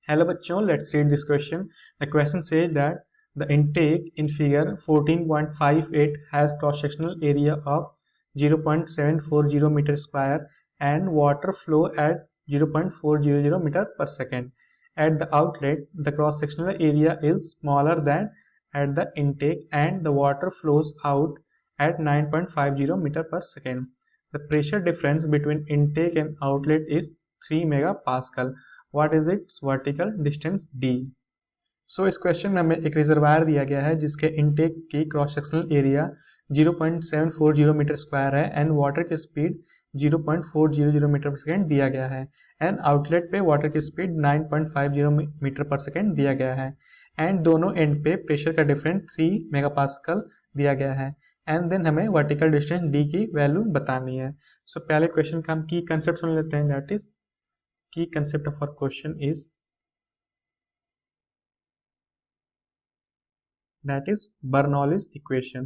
Hello बच्चों, let's read this question. The question says that the intake in figure 14.58 has cross-sectional area of 0.740 meter square and water flow at 0.400 meter per second. At the outlet, the cross-sectional area is smaller than at the intake and the water flows out at 9.50 meter per second. The pressure difference between intake and outlet is 3 megapascal. What is its vertical distance d? सो इस question में हमें एक reservoir दिया गया है जिसके intake की cross sectional area 0.740 metre square है एंड वाटर की स्पीड 0.400 मीटर पर सेकेंड दिया गया है एंड आउटलेट पे वाटर की स्पीड 9.50 मीटर पर सेकेंड दिया गया है एंड दोनों एंड पे प्रेशर का डिफरेंस 3 मेगापास्कल दिया गया है एंड देन हमें वर्टिकल डिस्टेंस डी की वैल्यू बतानी है. सो पहले क्वेश्चन का हम की कंसेप्ट सुन लेते हैं. That is key concept of our question is that is Bernoulli's equation.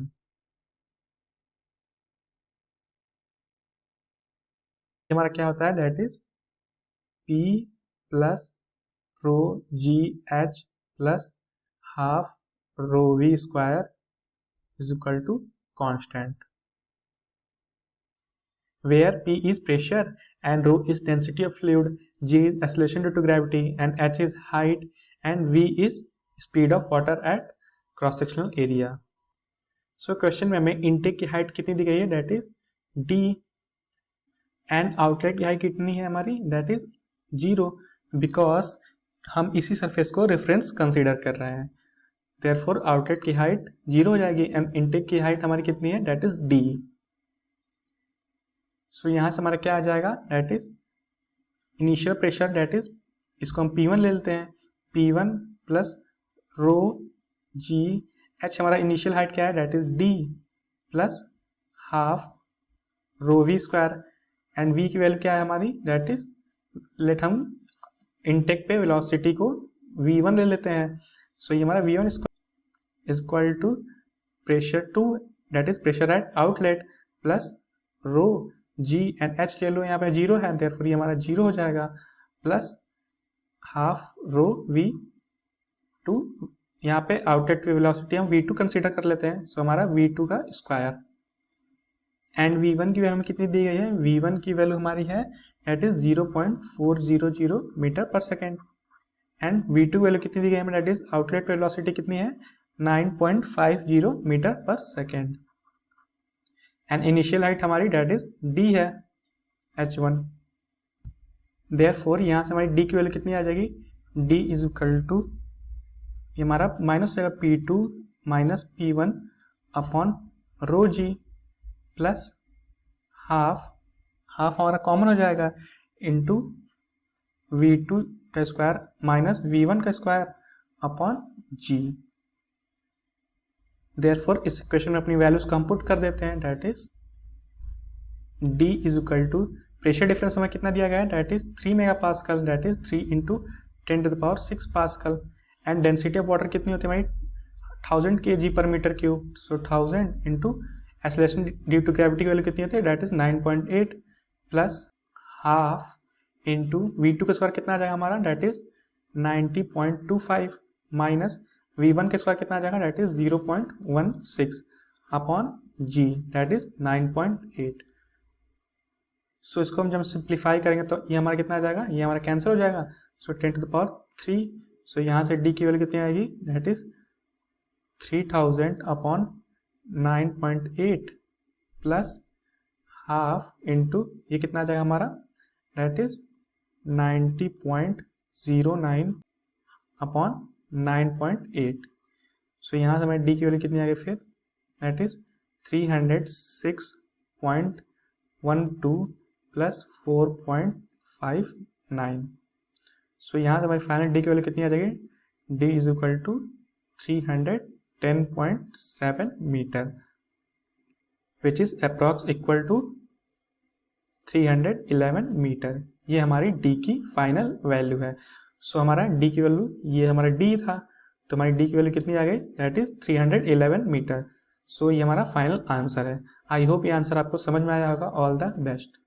हमारा क्या होता है? that is P plus rho g h plus half rho v square is equal to constant, where P is pressure and rho is density of fluid, g is acceleration due to gravity and h is height and v is speed of water at cross sectional area. So question में हमें intake की height कितनी दी गई है? That is d and outlet की height कितनी है हमारी? दैट इज 0 बिकॉज हम इसी सरफेस को रेफरेंस कंसीडर कर रहे हैं. देयरफॉर आउटलेट की हाइट 0 हो जाएगी एंड इनटेक की हाइट हमारी कितनी है? That is d. सो यहाँ से हमारा क्या आ जाएगा? That is initial pressure, that is इसको हम P1 ले लेते हैं. P1 plus rho g h, हमारा इनिशियल हाइट क्या है? That is D plus half rho v square and V की वैल्यू क्या है हमारी? दैट इज लेट हम इनटेक पे वेलोसिटी को V1 ले लेते हैं. सो ये हमारा V1 is equal to pressure 2 that is pressure at outlet plus rho ji and H के लो यहाँ पे 0 है, देयरफॉर ये हमारा 0 हो जाएगा plus half rho v two. यहाँ पे आउटलेट की वेलोसिटी हम v2 कंसीडर कर लेते हैं. सो हमारा v2 का स्क्वायर एंड v1 की वैल्यू हमें कितनी दी गई है? v1 की वैल्यू हमारी है that is 0.400 metre per second and v2 value कितनी दी गई है? दैट इज आउटलेट वेलोसिटी कितनी है? 9.50 metre per second and initial height हमारी दैट इज d है h1. देयरफॉर यहाँ से हमारी d की वैल्यू कितनी आ जाएगी? d इज इक्वल टू ये हमारा माइनस हो जाएगा P2 minus P1 upon rho g plus half हमारा कॉमन हो जाएगा इंटू V2 का स्क्वायर माइनस V1 का स्क्वायर अपॉन g. देयरफॉर इस इक्वेशन में अपनी वैल्यूज को हम पुट कर देते हैं. That is d is equal to pressure difference हमें कितना दिया गया है? That is 3 megapascal, that is 3 into 10⁻6 pascal and density of water कितनी होती है हमारी? 1000 kg पर metre cube. So 1000 into acceleration due to gravity की वैल्यू कितनी होती है? That is 9.8 plus half into V2 का स्क्वायर कितना आ जाएगा हमारा? दैट इज 90.25 माइनस V1 का स्क्वायर कितना आ जाएगा? That is 0.16 upon g that is 9.8. सो इसको हम जब सिंप्लीफाई करेंगे तो ये हमारा कितना आ जाएगा? ये हमारा कैंसिल हो जाएगा. सो 10⁻3. सो यहाँ से d की वैल्यू कितनी आएगी? That is 3000 upon 9.8 plus half into ये कितना आ जाएगा हमारा? That is 90.09 upon 9.8. सो यहाँ से हमारी d की वैल्यू कितनी आ गई फिर? That is 306.12 plus 4.59. सो यहाँ से हमारी फाइनल d की वैल्यू कितनी आ जाएगी? d is equal to 310.7 metre which is approx equal to 311 metre. ये हमारी d की फाइनल वैल्यू है. सो हमारा d की वैल्यू, ये हमारा d था तो हमारी d की वैल्यू कितनी आ गई? That is 311 metre. सो ये हमारा फाइनल आंसर है. आई होप ये आंसर आपको समझ में आया होगा. All the best.